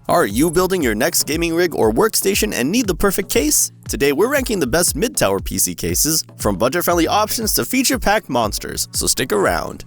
Are you building your next gaming rig or workstation and need the perfect case? Today we're ranking the best mid-tower PC cases, from budget-friendly options to feature-packed monsters, so stick around.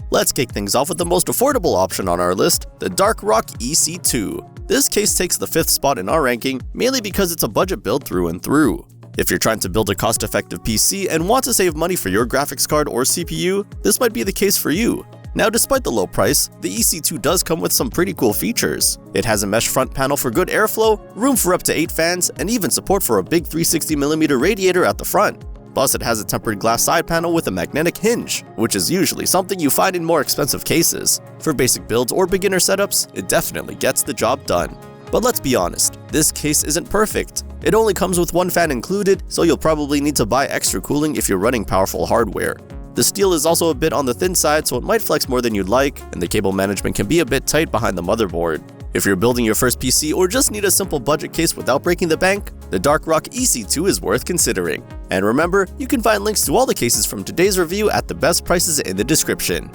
Let's kick things off with the most affordable option on our list, the Darkrock EC2. This case takes the 5th spot in our ranking, mainly because it's a budget build through and through. If you're trying to build a cost-effective PC and want to save money for your graphics card or CPU, this might be the case for you. Now, despite the low price, the EC2 does come with some pretty cool features. It has a mesh front panel for good airflow, room for up to 8 fans, and even support for a big 360mm radiator at the front. Plus, it has a tempered glass side panel with a magnetic hinge, which is usually something you find in more expensive cases. For basic builds or beginner setups, it definitely gets the job done. But let's be honest, this case isn't perfect. It only comes with 1 fan included, so you'll probably need to buy extra cooling if you're running powerful hardware. The steel is also a bit on the thin side, so it might flex more than you'd like, and the cable management can be a bit tight behind the motherboard. If you're building your first PC or just need a simple budget case without breaking the bank, the Darkrock EC2 is worth considering. And remember, you can find links to all the cases from today's review at the best prices in the description.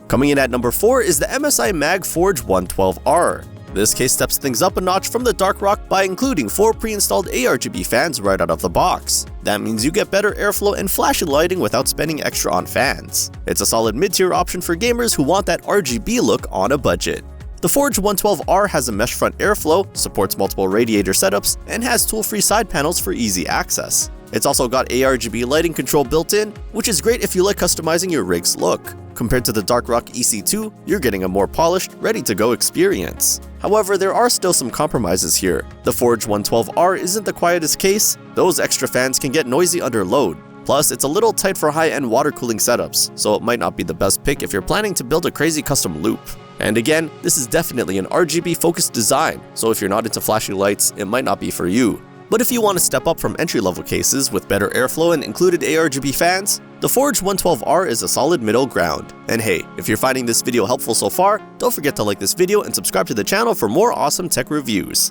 Coming in at number 4 is the MSI MagForge 112R. This case steps things up a notch from the Darkrock by including 4 pre-installed ARGB fans right out of the box. That means you get better airflow and flashy lighting without spending extra on fans. It's a solid mid-tier option for gamers who want that RGB look on a budget. The Forge 112R has a mesh front airflow, supports multiple radiator setups, and has tool-free side panels for easy access. It's also got ARGB lighting control built in, which is great if you like customizing your rig's look. Compared to the Darkrock EC2, you're getting a more polished, ready-to-go experience. However, there are still some compromises here. The Forge 112R isn't the quietest case. Those extra fans can get noisy under load. Plus, it's a little tight for high-end water cooling setups, so it might not be the best pick if you're planning to build a crazy custom loop. And again, this is definitely an RGB-focused design, so if you're not into flashy lights, it might not be for you. But if you want to step up from entry-level cases with better airflow and included ARGB fans, the Forge 112R is a solid middle ground. And hey, if you're finding this video helpful so far, don't forget to like this video and subscribe to the channel for more awesome tech reviews.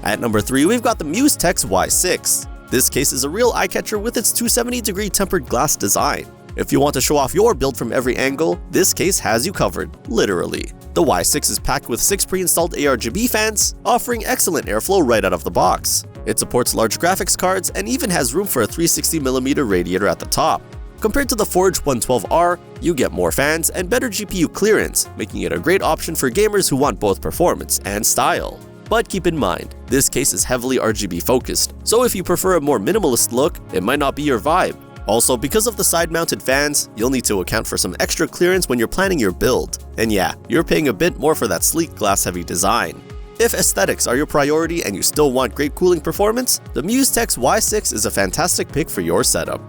At number 3, we've got the MuseTex Y6. This case is a real eye-catcher with its 270-degree tempered glass design. If you want to show off your build from every angle, this case has you covered, literally. The Y6 is packed with 6 pre-installed ARGB fans, offering excellent airflow right out of the box. It supports large graphics cards and even has room for a 360mm radiator at the top. Compared to the Forge 112R, you get more fans and better GPU clearance, making it a great option for gamers who want both performance and style. But keep in mind, this case is heavily RGB focused, so if you prefer a more minimalist look, it might not be your vibe. Also, because of the side-mounted fans, you'll need to account for some extra clearance when you're planning your build. And yeah, you're paying a bit more for that sleek glass-heavy design. If aesthetics are your priority and you still want great cooling performance, the MuseTex Y6 is a fantastic pick for your setup.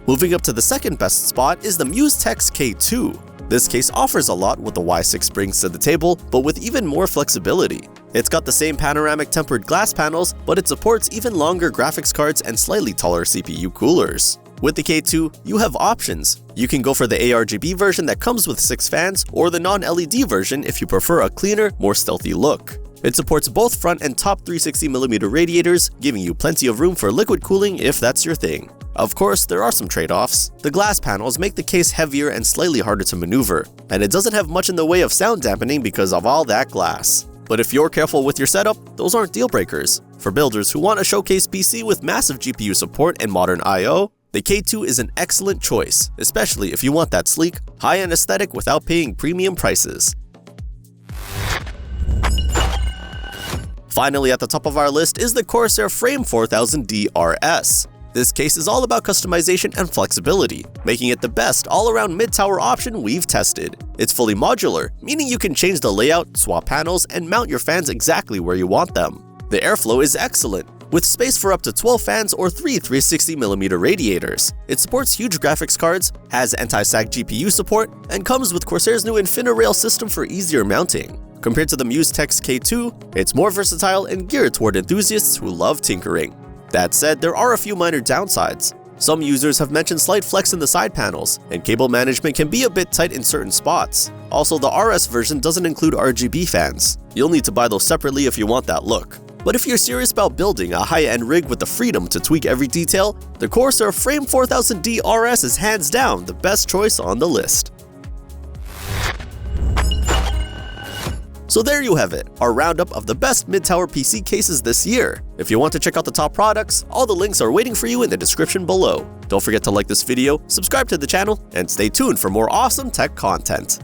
Moving up to the second best spot is the MuseTex K2. This case offers a lot what the Y6 brings to the table, but with even more flexibility. It's got the same panoramic tempered glass panels, but it supports even longer graphics cards and slightly taller CPU coolers. With the K2, you have options. You can go for the ARGB version that comes with 6 fans, or the non-LED version if you prefer a cleaner, more stealthy look. It supports both front and top 360mm radiators, giving you plenty of room for liquid cooling if that's your thing. Of course, there are some trade-offs. The glass panels make the case heavier and slightly harder to maneuver, and it doesn't have much in the way of sound dampening because of all that glass. But if you're careful with your setup, those aren't deal breakers. For builders who want a showcase PC with massive GPU support and modern I/O, the K2 is an excellent choice, especially if you want that sleek, high-end aesthetic without paying premium prices. Finally, at the top of our list is the Corsair Frame 4000 DRS. This case is all about customization and flexibility, making it the best all-around mid-tower option we've tested. It's fully modular, meaning you can change the layout, swap panels, and mount your fans exactly where you want them. The airflow is excellent, with space for up to 12 fans or 3 360mm radiators. It supports huge graphics cards, has anti-sag GPU support, and comes with Corsair's new InfiniRail system for easier mounting. Compared to the MuseTex K2, it's more versatile and geared toward enthusiasts who love tinkering. That said, there are a few minor downsides. Some users have mentioned slight flex in the side panels, and cable management can be a bit tight in certain spots. Also, the RS version doesn't include RGB fans. You'll need to buy those separately if you want that look. But if you're serious about building a high-end rig with the freedom to tweak every detail, the Corsair Frame 4000D RS is hands down the best choice on the list. So there you have it, our roundup of the best mid-tower PC cases this year. If you want to check out the top products, all the links are waiting for you in the description below. Don't forget to like this video, subscribe to the channel, and stay tuned for more awesome tech content.